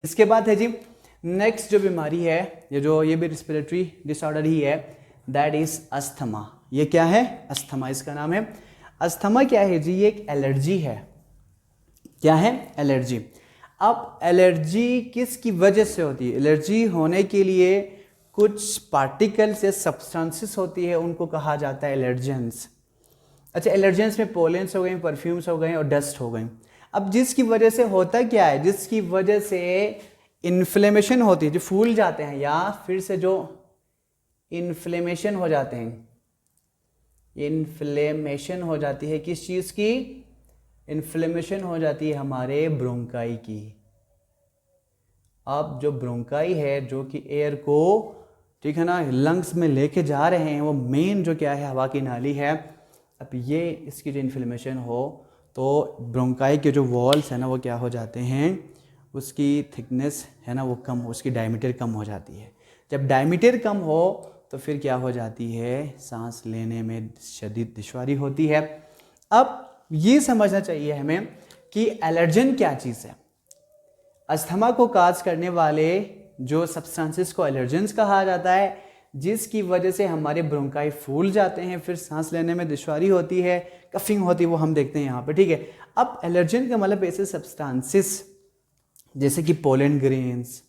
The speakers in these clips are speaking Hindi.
इसके बाद है जी नेक्स्ट जो बीमारी है, ये भी रिस्पिरेटरी डिसऑर्डर ही है, दैट इज अस्थमा। ये क्या है? अस्थमा इसका नाम है। अस्थमा क्या है जी? ये एक एलर्जी है। क्या है? एलर्जी। अब एलर्जी किसकी वजह से होती है? एलर्जी होने के लिए कुछ पार्टिकल्स या सब्सटेंसेस होती है, उनको कहा जाता है एलर्जेंस। अच्छा, एलर्जेंस में पोलेंस हो गए, परफ्यूम्स हो गए और डस्ट हो गए। अब जिसकी वजह से होता क्या है? जिसकी वजह से इन्फ्लेमेशन होती है, जो फूल जाते हैं या फिर से जो इन्फ्लेमेशन हो जाते हैं, इन्फ्लेमेशन हो जाती है किस चीज़ की? इन्फ्लेमेशन हो जाती है हमारे ब्रोंकाई की। अब जो ब्रोंकाई है, जो कि एयर को, ठीक है ना, लंग्स में लेके जा रहे हैं, वो मेन जो क्या है, हवा की नाली है। अब ये इसकी जो इन्फ्लेमेशन हो तो ब्रोंकाई के जो वॉल्स है ना, वो क्या हो जाते हैं, उसकी थिकनेस है ना वो कम, उसकी डायमीटर कम हो जाती है। जब डायमीटर कम हो तो फिर क्या हो जाती है? सांस लेने में शदीद दुश्वारी होती है। अब ये समझना चाहिए हमें कि एलर्जन क्या चीज़ है। अस्थमा को काज करने वाले जो सब्सटेंसेस को एलर्जेंस कहा जाता है, जिसकी वजह से हमारे ब्रोंकाई फूल जाते हैं, फिर सांस लेने में दुश्वारी होती है, कफिंग होती है, वो हम देखते हैं यहाँ पे, ठीक है। अब एलर्जन का मतलब ऐसे सब्सटेंसेस जैसे कि पोलन ग्रेन्स,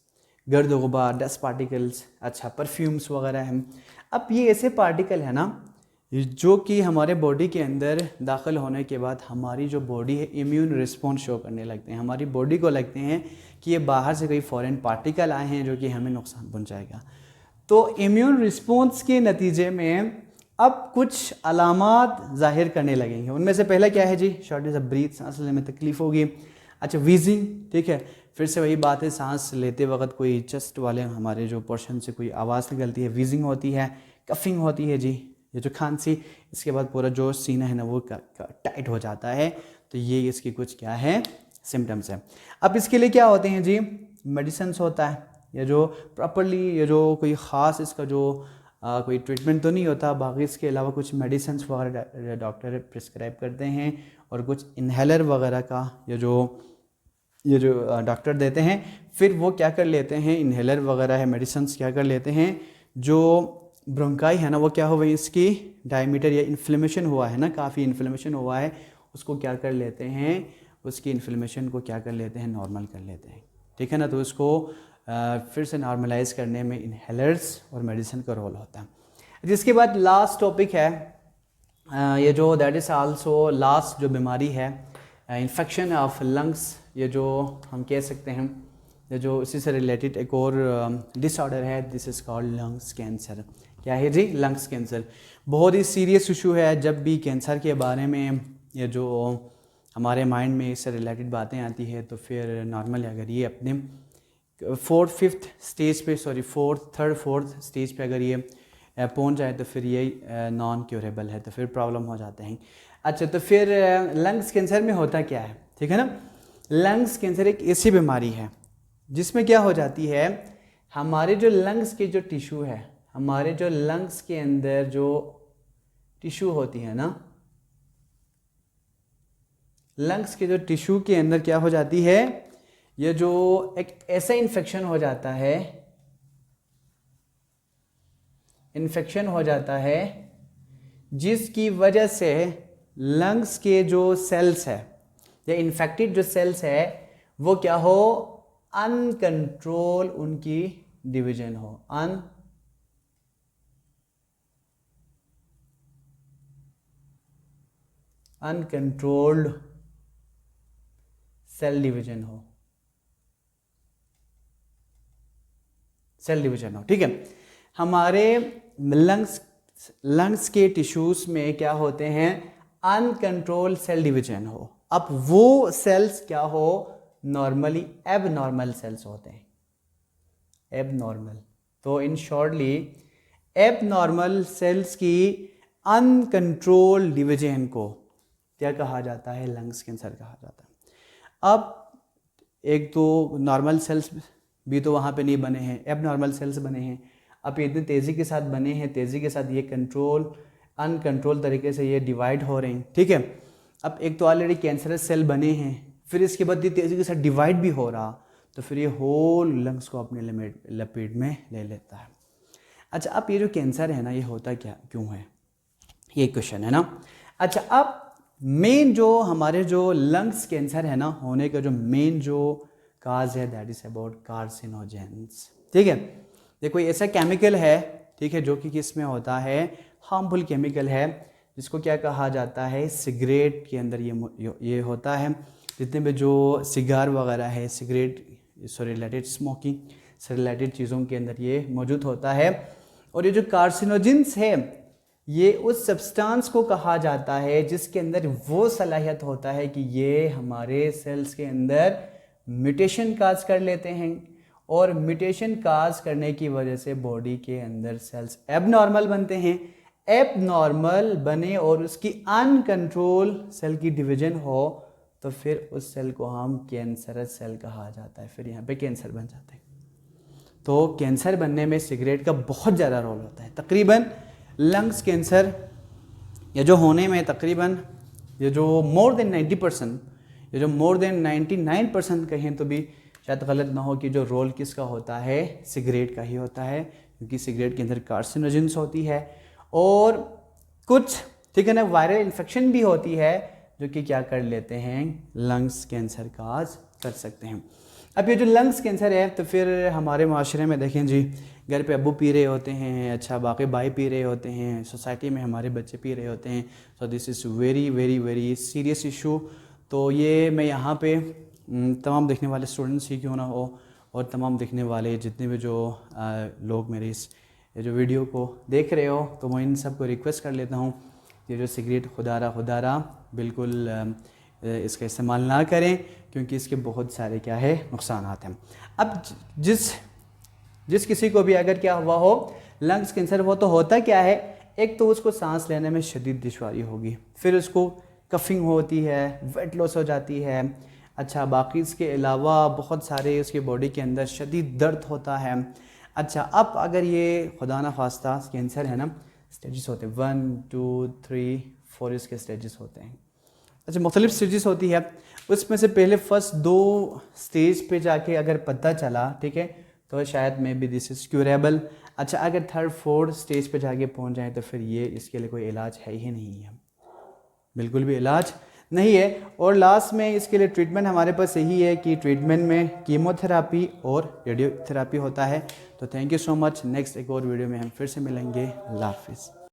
गर्द गुबार, डस्ट पार्टिकल्स, अच्छा परफ्यूम्स वगैरह हैं। अब ये ऐसे पार्टिकल है ना जो कि हमारे बॉडी के अंदर दाखिल होने के बाद हमारी जो बॉडी है इम्यून रिस्पॉन्स शो करने लगते हैं। हमारी बॉडी को लगते हैं कि ये बाहर से कोई फॉरेन पार्टिकल आए हैं जो कि हमें नुकसान पहुंचाएगा। तो इम्यून रिस्पॉन्स के नतीजे में अब कुछ अलामात जाहिर करने लगेंगे। उनमें से पहला क्या है जी? शॉर्टेज ऑफ ब्रीथ, सांस लेने में तकलीफ होगी। अच्छा, वीजिंग, ठीक है, फिर से वही बात है, सांस लेते वक्त कोई चेस्ट वाले हमारे जो पोर्शन से कोई आवाज़ निकलती है, वीजिंग होती है, कफिंग होती है जी, ये जो खांसी, इसके बाद पूरा जो सीना है ना वो टाइट हो जाता है। तो ये इसकी कुछ क्या है? सिम्टम्स है। अब इसके लिए क्या होते हैं जी? मेडिसिन होता है, या जो प्रॉपरली, ये जो कोई ख़ास इसका जो कोई ट्रीटमेंट तो नहीं होता, बाकी इसके अलावा कुछ मेडिसिन वगैरह डॉक्टर प्रिस्क्राइब करते हैं, और कुछ इन्हेलर वगैरह का ये जो डॉक्टर देते हैं। फिर वो क्या कर लेते हैं, इन्हेलर वगैरह है, मेडिसिन क्या कर लेते हैं, जो ब्रोंकाई है ना वो क्या हो गई, इसकी डायमीटर या इन्फ्लेमेशन हुआ है ना, काफ़ी इन्फ्लेमेशन हुआ है, उसको क्या कर लेते हैं, उसकी इन्फ्लेमेशन को क्या कर लेते हैं, नॉर्मल कर लेते हैं, ठीक है ना। तो उसको फिर से नॉर्मलाइज करने में इन्हेलर्स और मेडिसिन का रोल होता है। जिसके बाद लास्ट टॉपिक है ये जो दैट इज़ आल्सो लास्ट जो बीमारी है, इन्फेक्शन ऑफ लंग्स। ये जो हम कह सकते हैं, ये जो इसी से रिलेटेड एक और डिसऑर्डर है, this is called lungs cancer. क्या है जी? लंग्स कैंसर बहुत ही सीरियस इशू है। जब भी कैंसर के बारे में ये जो हमारे माइंड में इससे रिलेटेड बातें आती है, तो फिर नॉर्मल अगर ये अपने फोर्थ स्टेज पे अगर ये पहुंच जाए तो फिर ये नॉन क्योरेबल है, तो फिर प्रॉब्लम हो जाते हैं। अच्छा, तो फिर लंग्स कैंसर में होता क्या है, ठीक है ना। लंग्स कैंसर एक ऐसी बीमारी है जिसमें क्या हो जाती है, हमारे जो लंग्स के जो टिश्यू है, हमारे जो लंग्स के अंदर जो टिश्यू होती है ना, लंग्स के जो टिश्यू के अंदर क्या हो जाती है, ये जो एक ऐसा इन्फेक्शन हो जाता है, इन्फेक्शन हो जाता है जिसकी वजह से लंग्स के जो सेल्स है या इन्फेक्टेड जो सेल्स है वो क्या हो, अनकंट्रोल उनकी डिवीजन हो, अनकंट्रोल्ड सेल डिवीजन हो, सेल डिवीजन हो, ठीक है। हमारे लंग्स के टिश्यूज में क्या होते हैं, अनकंट्रोल सेल डिवीजन हो। अब वो सेल्स क्या हो, नॉर्मली एबनॉर्मल सेल्स होते हैं, एबनॉर्मल। तो इन शॉर्टली एबनॉर्मल सेल्स की अनकंट्रोल डिवीजन को क्या कहा जाता है, लंग्स कैंसर कहा जाता है। अब एक तो नॉर्मल सेल्स भी तो वहाँ पे नहीं बने हैं, एबनॉर्मल सेल्स बने हैं। अब ये इतनी तेज़ी के साथ बने हैं, तेज़ी के साथ ये अनकंट्रोल तरीके से ये डिवाइड हो रहे हैं, ठीक है। अब एक तो ऑलरेडी कैंसरस सेल बने हैं, फिर इसके बाद ये तेज़ी के साथ डिवाइड भी हो रहा, तो फिर ये होल लंग्स को अपने लपेट में ले लेता है। अच्छा, अब ये जो कैंसर है ना, ये होता क्या क्यों है, ये क्वेश्चन है ना। अच्छा, अब मेन जो हमारे जो लंग्स कैंसर है ना होने का जो मेन जो काज है, दैट इज अबाउट कार्सिनोजेंस। ठीक है, देखो ऐसा केमिकल है, ठीक है, जो कि किसमें होता है, हार्मफुल केमिकल है, जिसको क्या कहा जाता है, सिगरेट के अंदर ये होता है। जितने भी जो सिगार वगैरह है, सिगरेट से रिलेटेड, स्मोकिंग से रिलेटेड चीज़ों के अंदर ये मौजूद होता है। और ये जो कार्सिनोजेंस है, ये उस सब्सटेंस को कहा जाता है जिसके अंदर वो सलाहियत होता है कि ये हमारे सेल्स के अंदर म्यूटेशन काज कर लेते हैं, और म्यूटेशन काज करने की वजह से बॉडी के अंदर सेल्स एबनॉर्मल बनते हैं। एबनॉर्मल बने और उसकी अनकंट्रोल सेल की डिवीजन हो तो फिर उस सेल को हम कैंसरस सेल कहा जाता है, फिर यहाँ पे कैंसर बन जाते हैं। तो कैंसर बनने में सिगरेट का बहुत ज़्यादा रोल होता है। तकरीबन लंग्स कैंसर ये जो होने में तकरीबन ये जो मोर देन 90%, ये जो मोर देन 99% कहें तो भी शायद गलत ना हो कि जो रोल किसका होता है, सिगरेट का ही होता है, क्योंकि सिगरेट के अंदर कार्सिनोजेंस होती है। और कुछ, ठीक है ना, वायरल इन्फेक्शन भी होती है जो कि क्या कर लेते हैं, लंग्स कैंसर काज कर सकते हैं। अब ये जो लंग्स कैंसर है, तो फिर हमारे माशरे में देखें जी, घर पे अब्बू पी रहे होते हैं, अच्छा बाकी भाई पी रहे होते हैं, सोसाइटी में हमारे बच्चे पी रहे होते हैं। So this is very very very serious issue. तो ये मैं यहाँ पे तमाम देखने वाले स्टूडेंट्स ही क्यों ना हो, और तमाम देखने वाले जितने भी जो लोग मेरे इस जो वीडियो को देख रहे हो, तो मैं इन सबको रिक्वेस्ट कर लेता हूँ, ये जो सिगरेट खुदारा बिल्कुल इसका इस्तेमाल ना करें, क्योंकि इसके बहुत सारे क्या है नुकसान हैं। अब जिस किसी को भी अगर क्या हुआ हो लंग्स कैंसर हो, तो होता क्या है, एक तो उसको सांस लेने में शदीद दुश्वारी होगी, फिर उसको कफिंग होती है, वेट लॉस हो जाती है। अच्छा, बाकी इसके अलावा बहुत सारे उसकी बॉडी के अंदर शदीद दर्द होता है। अच्छा, अब अगर ये खुदा ना खास्ता कैंसर है ना, स्टेजेस होते हैं 1 2 3 4 इसके स्टेजेस होते हैं। अच्छा, मुख्तलिफ स्टेजेस होती है, उसमें से पहले फर्स्ट 2 स्टेज पे जाके अगर पता चला, ठीक है, तो शायद may be this is curable. अच्छा, अगर 3rd 4th स्टेज पे जाके पहुंच जाए तो फिर ये इसके लिए कोई इलाज है ही नहीं है, बिल्कुल भी इलाज नहीं है। और लास्ट में इसके लिए ट्रीटमेंट हमारे पास यही है कि ट्रीटमेंट में कीमोथेरापी और रेडियोथेरापी होता है। तो thank you so much. Next एक और वीडियो में हम फिर से मिलेंगे। अल्लाह हाफिज़।